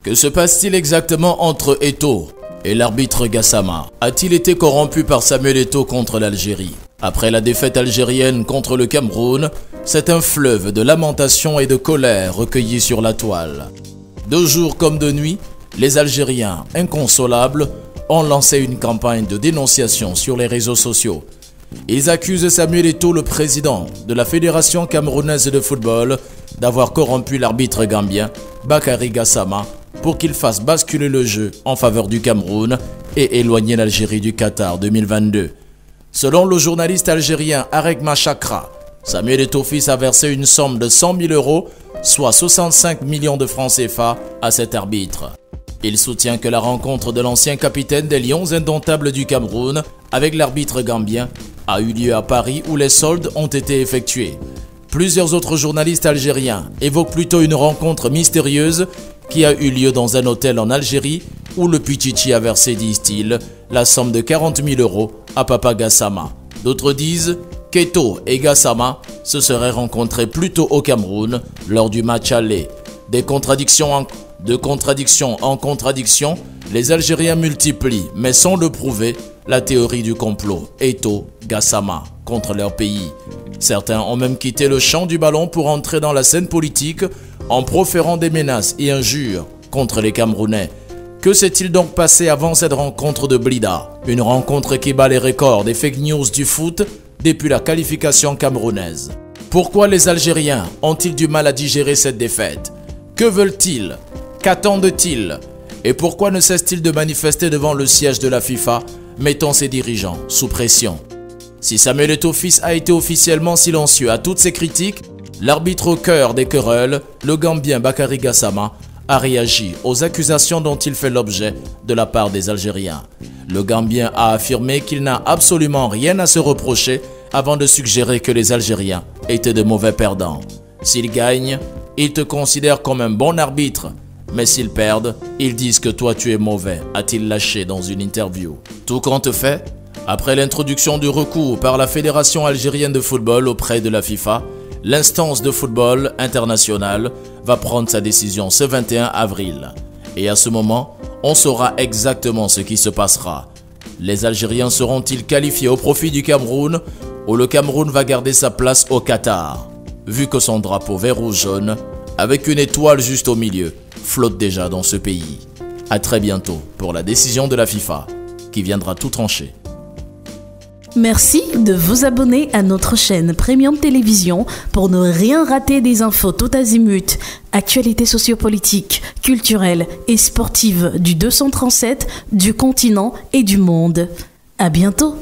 Que se passe-t-il exactement entre Eto'o et l'arbitre Gassama? A-t-il été corrompu par Samuel Eto'o contre l'Algérie? Après la défaite algérienne contre le Cameroun, c'est un fleuve de lamentations et de colère recueilli sur la toile. De jour comme de nuit, les Algériens, inconsolables, ont lancé une campagne de dénonciation sur les réseaux sociaux. Ils accusent Samuel Eto'o, le président de la Fédération camerounaise de football, d'avoir corrompu l'arbitre gambien Bakary Gassama pour qu'il fasse basculer le jeu en faveur du Cameroun et éloigner l'Algérie du Qatar 2022. Selon le journaliste algérien Aregma Chakra, Samuel Eto'o fils a versé une somme de 100 000 euros, soit 65 millions de francs CFA, à cet arbitre. Il soutient que la rencontre de l'ancien capitaine des Lions indomptables du Cameroun avec l'arbitre gambien a eu lieu à Paris où les soldes ont été effectués. Plusieurs autres journalistes algériens évoquent plutôt une rencontre mystérieuse qui a eu lieu dans un hôtel en Algérie où le Pichichi a versé, disent-ils, la somme de 40 000 euros à Papa Gassama. D'autres disent qu'Eto'o et Gassama se seraient rencontrés plutôt au Cameroun lors du match aller. De contradiction en contradiction, les Algériens multiplient, mais sans le prouver, la théorie du complot Eto'o-Gassama contre leur pays. Certains ont même quitté le champ du ballon pour entrer dans la scène politique en proférant des menaces et injures contre les Camerounais. Que s'est-il donc passé avant cette rencontre de Blida? Une rencontre qui bat les records des fake news du foot depuis la qualification camerounaise. Pourquoi les Algériens ont-ils du mal à digérer cette défaite? Que veulent-ils? Qu'attendent-ils? Et pourquoi ne cessent-ils de manifester devant le siège de la FIFA, mettant ses dirigeants sous pression? Si Samuel Eto'o fils a été officiellement silencieux à toutes ces critiques, l'arbitre au cœur des querelles, le Gambien Bakary Gassama, a réagi aux accusations dont il fait l'objet de la part des Algériens. Le Gambien a affirmé qu'il n'a absolument rien à se reprocher avant de suggérer que les Algériens étaient de mauvais perdants. S'ils gagnent, ils te considèrent comme un bon arbitre, mais s'ils perdent, ils disent que toi tu es mauvais, a-t-il lâché dans une interview. Tout compte fait, après l'introduction du recours par la Fédération algérienne de football auprès de la FIFA, l'instance de football international va prendre sa décision ce 21 avril. Et à ce moment, on saura exactement ce qui se passera. Les Algériens seront-ils qualifiés au profit du Cameroun ou le Cameroun va garder sa place au Qatar, vu que son drapeau vert ou jaune, avec une étoile juste au milieu, flotte déjà dans ce pays. A très bientôt pour la décision de la FIFA qui viendra tout trancher. Merci de vous abonner à notre chaîne Premium Télévision pour ne rien rater des infos tout azimut, actualités sociopolitiques, culturelles et sportives du 237, du continent et du monde. À bientôt.